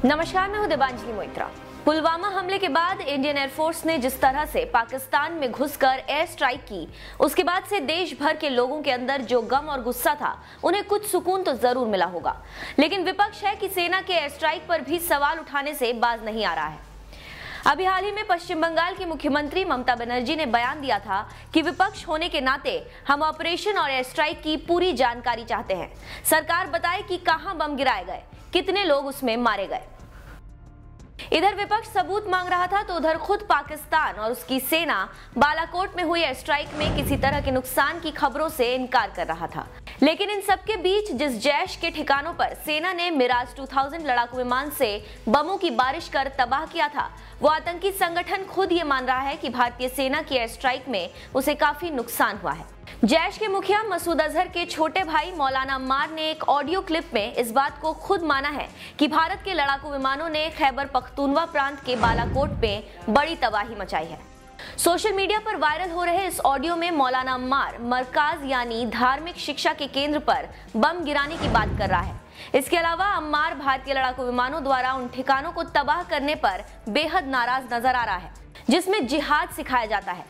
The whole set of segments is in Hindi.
नमस्कार, मैं हूं देवांजलि मोइत्रा। पुलवामा हमले के बाद इंडियन एयरफोर्स ने जिस तरह से पाकिस्तान में घुसकर एयर स्ट्राइक की, उसके बाद से देश भर के लोगों के अंदर जो गम और गुस्सा था, उन्हें कुछ सुकून तो जरूर मिला होगा। लेकिन विपक्ष है कि सेना के एयर स्ट्राइक पर भी सवाल उठाने से बाज नहीं आ रहा है। अभी हाल ही में पश्चिम बंगाल की मुख्यमंत्री ममता बनर्जी ने बयान दिया था कि विपक्ष होने के नाते हम ऑपरेशन और एयर स्ट्राइक की पूरी जानकारी चाहते हैं। सरकार बताए कि कहां बम गिराए गए, कितने लोग उसमें मारे गए। इधर विपक्ष सबूत मांग रहा था तो उधर खुद पाकिस्तान और उसकी सेना बालाकोट में हुई एयर स्ट्राइक में किसी तरह के नुकसान की खबरों से इनकार कर रहा था। लेकिन इन सबके बीच जिस जैश के ठिकानों पर सेना ने मिराज 2000 लड़ाकू विमान से बमों की बारिश कर तबाह किया था, वो आतंकी संगठन खुद ये मान रहा है कि भारतीय सेना की एयर स्ट्राइक में उसे काफी नुकसान हुआ है। जैश के मुखिया मसूद अजहर के छोटे भाई मौलाना अम्मार ने एक ऑडियो क्लिप में इस बात को खुद माना है कि भारत के लड़ाकू विमानों ने खैबर पख्तूनवा प्रांत के बालाकोट में बड़ी तबाही मचाई है। सोशल मीडिया पर वायरल हो रहे इस ऑडियो में मौलाना अम्मार मरकाज यानी धार्मिक शिक्षा के केंद्र पर बम गिराने की बात कर रहा है। इसके अलावा अम्मार भारतीय लड़ाकू विमानों द्वारा उन ठिकानों को तबाह करने पर बेहद नाराज नजर आ रहा है जिसमें जिहाद सिखाया जाता है।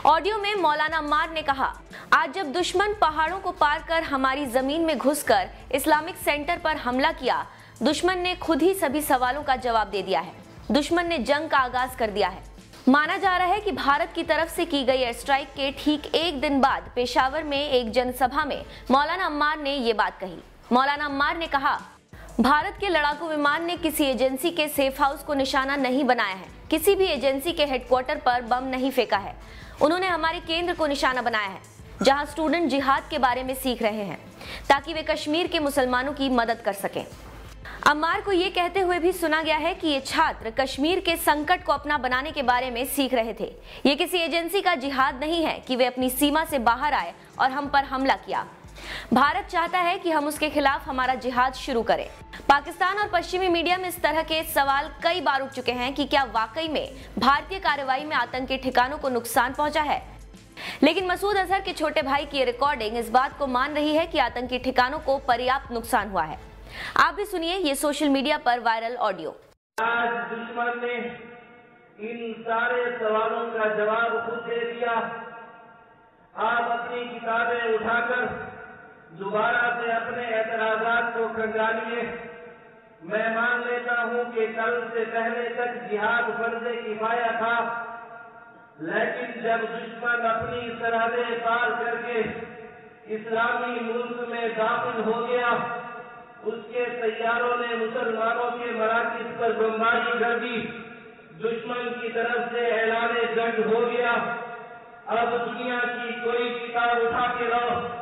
ऑडियो में मौलाना अम्मार ने कहा, आज जब दुश्मन पहाड़ों को पार कर हमारी जमीन में घुसकर इस्लामिक सेंटर पर हमला किया, दुश्मन ने खुद ही सभी सवालों का जवाब दे दिया है। दुश्मन ने जंग का आगाज कर दिया है। माना जा रहा है कि भारत की तरफ से की गई एयर स्ट्राइक के ठीक एक दिन बाद पेशावर में एक जनसभा में मौलाना अम्मार ने ये बात कही। मौलाना अम्मार ने कहा, भारत के लड़ाकू विमान ने किसी एजेंसी के सेफ हाउस को निशाना नहीं बनाया है, किसी भी एजेंसी के हेडक्वार्टर पर बम नहीं फेंका है। उन्होंने हमारे केंद्र को निशाना बनाया है जहां स्टूडेंट जिहाद के बारे में सीख रहे हैं ताकि वे कश्मीर के मुसलमानों की मदद कर सकें। अम्मार को ये कहते हुए भी सुना गया है कि ये छात्र कश्मीर के संकट को अपना बनाने के बारे में सीख रहे थे। ये किसी एजेंसी का जिहाद नहीं है कि वे अपनी सीमा से बाहर आए और हम पर हमला किया। भारत चाहता है कि हम उसके खिलाफ हमारा जिहाद शुरू करें। पाकिस्तान और पश्चिमी मीडिया में इस तरह के सवाल कई बार उठ चुके हैं कि क्या वाकई में भारतीय कार्रवाई में आतंकी ठिकानों को नुकसान पहुंचा है। लेकिन मसूद अजहर के छोटे भाई की रिकॉर्डिंग इस बात को मान रही है कि आतंकी ठिकानों को पर्याप्त नुकसान हुआ है। आप भी सुनिए ये सोशल मीडिया पर वायरल ऑडियो। आज दुश्मन ने इन सारे सवालों का जवाब खुद दे दिया। आप अपनी किताबें उठाकर दोबारा से अपने एतराजात को खंगालिए। मैं मान लेता हूं कि कल से पहले तक जिहाद फर्ज़े किफाया था, लेकिन जब दुश्मन अपनी सरहदें पार करके इस्लामी मुल्क में दाखिल हो गया, उसके तैयारों ने मुसलमानों के मराकिज़ पर बमबारी कर दी। दुश्मन की तरफ से ऐलान जंग हो गया। अब दुनिया की कोई किताब उठा के लाओ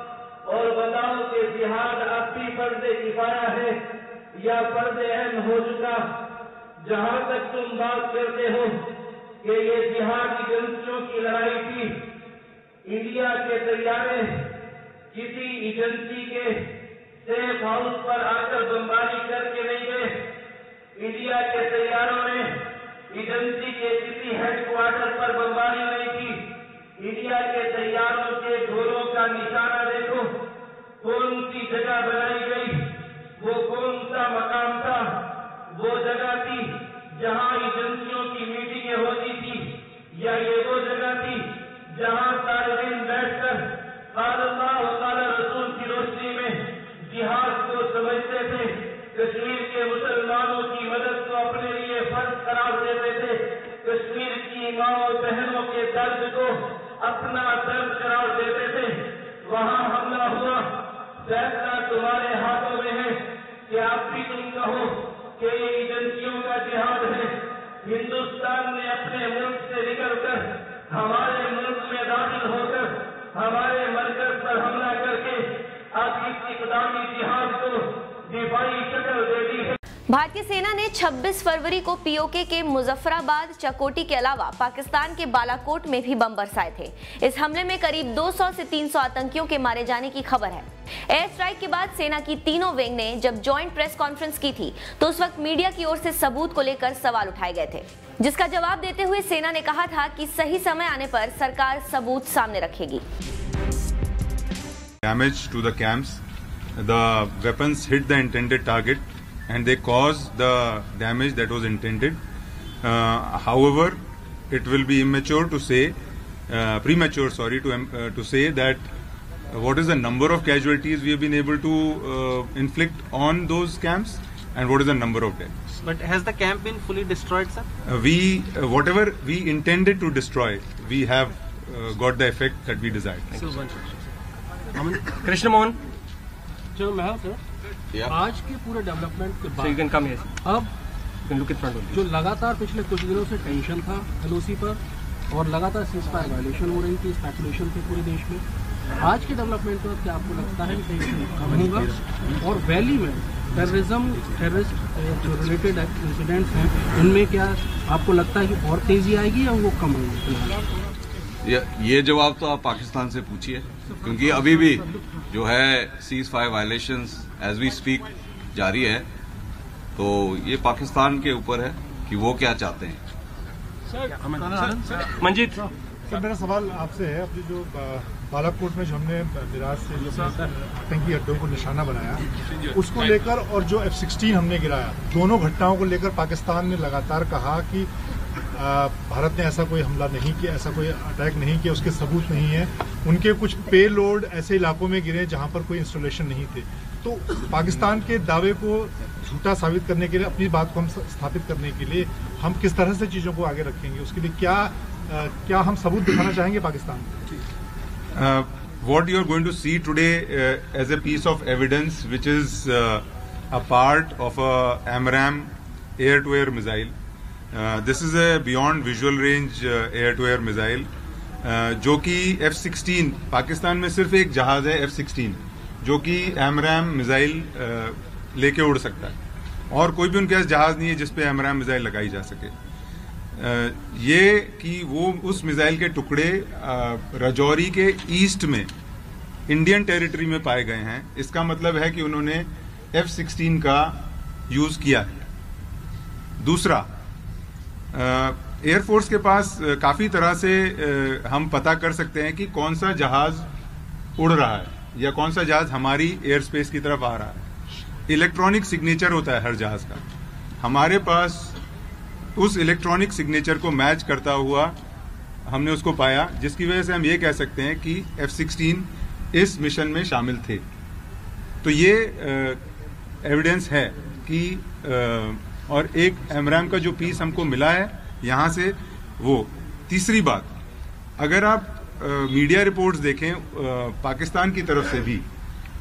और बताओ कि जिहाद अब भी फर्ज़े किफाया है या फर्ज़े अहम हो चुका। जहां तक तुम बात करते हो कि ये जिहाद एजेंसियों की लड़ाई थी, इंडिया के तैयारे किसी एजेंसी के सेफ हाउस पर आकर बमबारी करके नहीं गए। इंडिया के तैयारों ने एजेंसी के किसी हेडक्वार्टर पर बमबारी नहीं की। इंडिया के तैयारों के ढोलों का निशाना देखो, कौन सी जगह बनाई गई, वो कौन सा मकाम था। वो जगह थी जहां एजेंसियों की मीटिंगें होती थी, या ये वो जगह थी जहां सारे दिन बैठकर अल्लाह और रसूल की रोशनी में जिहाद को समझते थे, कश्मीर के मुसलमानों की मदद को अपने लिए फर्ज करार देते थे, कश्मीर की माँ और बहनों के दर्द को अपना दर्द करार देते थे। वहां हमला हुआ, फैसला तुम्हारे हाथों में है कि आप भी तुम कहो कि ये एजेंसियों का जिहाद है। हिंदुस्तान ने अपने मुल्क से निकलकर हमारे मुल्क में दाखिल होकर हमारे मरकज पर हमला करके अब इस इक़दामी जिहाद को दिफाई शक्ल दे दी है। भारतीय सेना ने 26 फरवरी को पीओके के मुजफ्फराबाद, चकोटी के अलावा पाकिस्तान के बालाकोट में भी बम बरसाए थे। इस हमले में करीब 200 से 300 आतंकियों के मारे जाने की खबर है। एयर स्ट्राइक के बाद सेना की तीनों विंग ने जब जॉइंट प्रेस कॉन्फ्रेंस की थी तो उस वक्त मीडिया की ओर से सबूत को लेकर सवाल उठाए गए थे, जिसका जवाब देते हुए सेना ने कहा था कि सही समय आने पर सरकार सबूत सामने रखेगी। Damage to the camps. The weapons hit the intended target and they caused the damage that was intended. However, it will be premature to say that what is the number of casualties we have been able to inflict on those camps and what is the number of deaths. But has the camp been fully destroyed, sir? Whatever we intended to destroy, we have got the effect that we desired. Krishna Mohan. जो मैं सर आज के पूरे डेवलपमेंट के बाद अब जो लगातार पिछले कुछ दिनों से टेंशन था एलओसी पर और लगातार सीज़फायर वायलेशन हो रही थी, स्पेकुलेशन थे पूरे देश में, आज के डेवलपमेंट पर क्या आपको लगता है कि टेंशन कम होगा और वैली में टेररिस्ट जो रिलेटेड इंसिडेंट्स हैं उनमें क्या आपको लगता है कि और तेजी आएगी या वो कम होगी? ये जवाब तो आप पाकिस्तान से पूछिए, क्योंकि अभी भी जो है ceasefire violations as we speak जारी है, तो ये पाकिस्तान के ऊपर है कि वो क्या चाहते हैं। मंजीत सर, मेरा सवाल आपसे है, अपनी जो बालाकोट में जो हमने मिराज से जो आतंकी अड्डों को निशाना बनाया उसको लेकर और जो F-16 हमने गिराया, दोनों घटनाओं को लेकर पाकिस्तान ने लगातार कहा कि भारत ने ऐसा कोई हमला नहीं किया, ऐसा कोई अटैक नहीं किया, उसके सबूत नहीं है। उनके कुछ पे लोड ऐसे इलाकों में गिरे जहां पर कोई इंस्टॉलेशन नहीं थे। तो पाकिस्तान के दावे को झूठा साबित करने के लिए, अपनी बात को हम स्थापित करने के लिए हम किस तरह से चीजों को आगे रखेंगे, उसके लिए क्या हम सबूत दिखाना चाहेंगे पाकिस्तान को? What you are going to see today as a piece of evidence, which is a part of a AMRAAM air-to-air missile. This is a beyond visual range air-to-air missile, जो कि F-16, पाकिस्तान में सिर्फ एक जहाज है F-16 जो कि AMRAAM मिसाइल लेके उड़ सकता है, और कोई भी उनके पास जहाज नहीं है जिसपे AMRAAM मिसाइल लगाई जा सके। ये कि वो उस मिसाइल के टुकड़े राजौरी के ईस्ट में इंडियन टेरिटरी में पाए गए हैं, इसका मतलब है कि उन्होंने F-16 का यूज किया है। दूसरा, एयरफोर्स के पास काफी तरह से हम पता कर सकते हैं कि कौन सा जहाज उड़ रहा है या कौन सा जहाज हमारी एयर स्पेस की तरफ आ रहा है। इलेक्ट्रॉनिक सिग्नेचर होता है हर जहाज का, हमारे पास उस इलेक्ट्रॉनिक सिग्नेचर को मैच करता हुआ हमने उसको पाया, जिसकी वजह से हम ये कह सकते हैं कि F-16 इस मिशन में शामिल थे। तो ये एविडेंस है कि और एक AMRAAM का जो पीस हमको मिला है यहाँ से वो। तीसरी बात, अगर आप मीडिया रिपोर्ट्स देखें पाकिस्तान की तरफ से भी,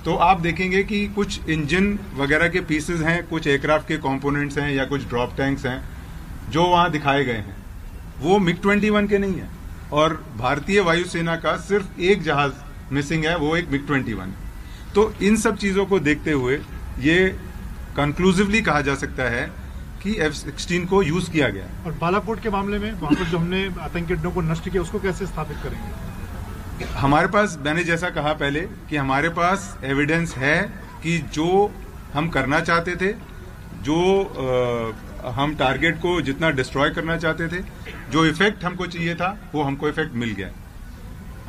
तो आप देखेंगे कि कुछ इंजन वगैरह के पीसेस हैं, कुछ एयरक्राफ्ट के कंपोनेंट्स हैं या कुछ ड्रॉप टैंक्स हैं जो वहां दिखाए गए हैं, वो MiG-21 के नहीं है। और भारतीय वायुसेना का सिर्फ एक जहाज मिसिंग है, वो एक MiG-21। तो इन सब चीजों को देखते हुए ये कंक्लूसिवली कहा जा सकता है कि F-16 को यूज किया गया। और बालाकोट के मामले में वहां पर जो हमने आतंकी अड्डों को नष्ट किया, उसको कैसे स्थापित करेंगे? हमारे पास, मैंने जैसा कहा पहले कि हमारे पास एविडेंस है कि जो हम करना चाहते थे, जो हम टारगेट को जितना डिस्ट्रॉय करना चाहते थे, जो इफेक्ट हमको चाहिए था, वो हमको इफेक्ट मिल गया।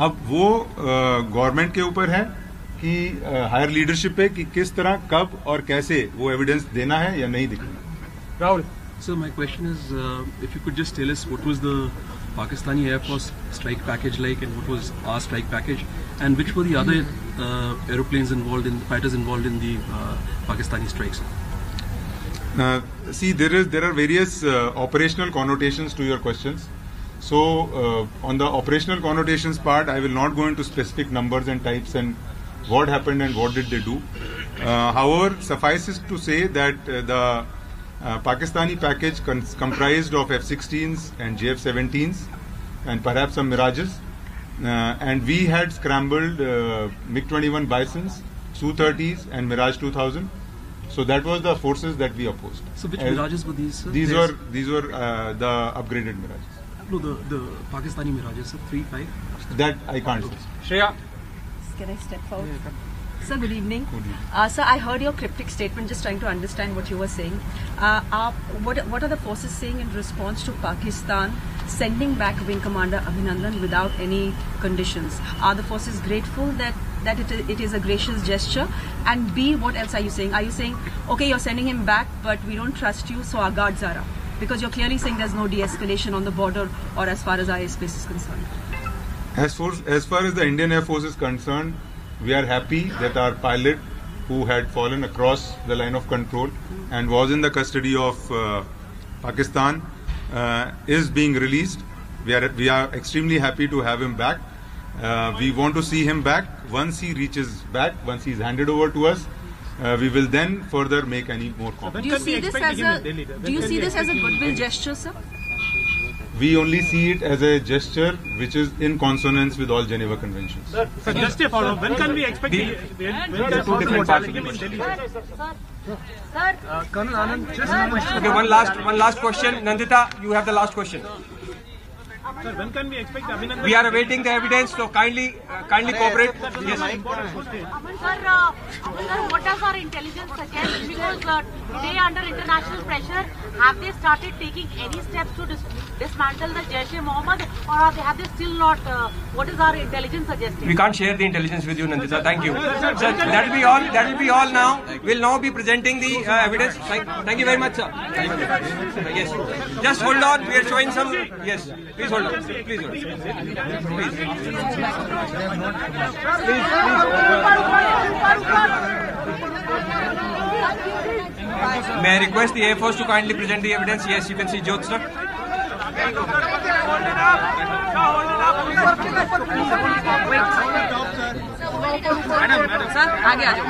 अब वो गवर्नमेंट के ऊपर है कि हायर लीडरशिप पे कि किस तरह, कब और कैसे वो एविडेंस देना है या नहीं दिखाना। Rahul, So my question is, if you could just tell us what was the Pakistani Air Force strike package like, and what was our strike package, and which were the other aeroplanes involved in, fighters involved in the Pakistani strikes? See, there are various operational connotations to your questions. So on the operational connotations part, I will not go into specific numbers and types and what happened and what did they do. However, suffices to say that the Pakistani package comprised of F-16s and JF-17s and perhaps some Mirages, and we had scrambled MiG-21 Bisons, Su-30s and Mirage 2000. So that was the forces that we opposed. So which Mirages were these? These were the upgraded Mirages. No, the Pakistani Mirages, 3-5. That I can't say. Shreya. Can I step forward? Sir, good evening. Sir, I heard your cryptic statement, just trying to understand what you were saying. What are the forces saying in response to Pakistan sending back Wing Commander Abhinandan without any conditions? Are the forces grateful that that it is a gracious gesture? And B, what else are you saying? Are you saying, okay, you're sending him back, but we don't trust you, so our guards are up? Because you're clearly saying there's no de-escalation on the border or as far as our airspace is concerned. As far as the Indian Air Force is concerned, we are happy that our pilot, who had fallen across the line of control and was in the custody of Pakistan, is being released. We are extremely happy to have him back. We want to see him back. Once he reaches back, once he's handed over to us, we will then further make any more comments. Do you see this as a goodwill gesture, sir? We only see it as a gesture which is in consonance with all Geneva Conventions. Sir, just a follow-up. When can we expect Colonel Anand, okay, one last question. Nandita, you have the last question. Sir, when can we expect Abhinandan? We are awaiting the evidence, so kindly cooperate. Yes. Sir, what does our intelligence suggest? Because today, under international pressure, have they started taking any steps to dismantle the Jaish-e-Mohammed, or have they still not? What is our intelligence suggesting? We can't share the intelligence with you, Nandita. Thank you. Sir, that will be all. That will be all now. We'll now be presenting the evidence. Thank you very much, sir. Yes. Just hold on. We are showing some. Yes. Please hold on. Please hold on. Please. May I request the Air Force to kindly present the evidence? Yes, you can see Jyotsna. Sir, आगे आ जाओ.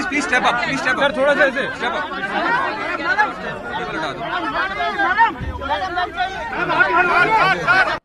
Please step up. Please step up. Sir, थोड़ा सा ऐसे. Step up.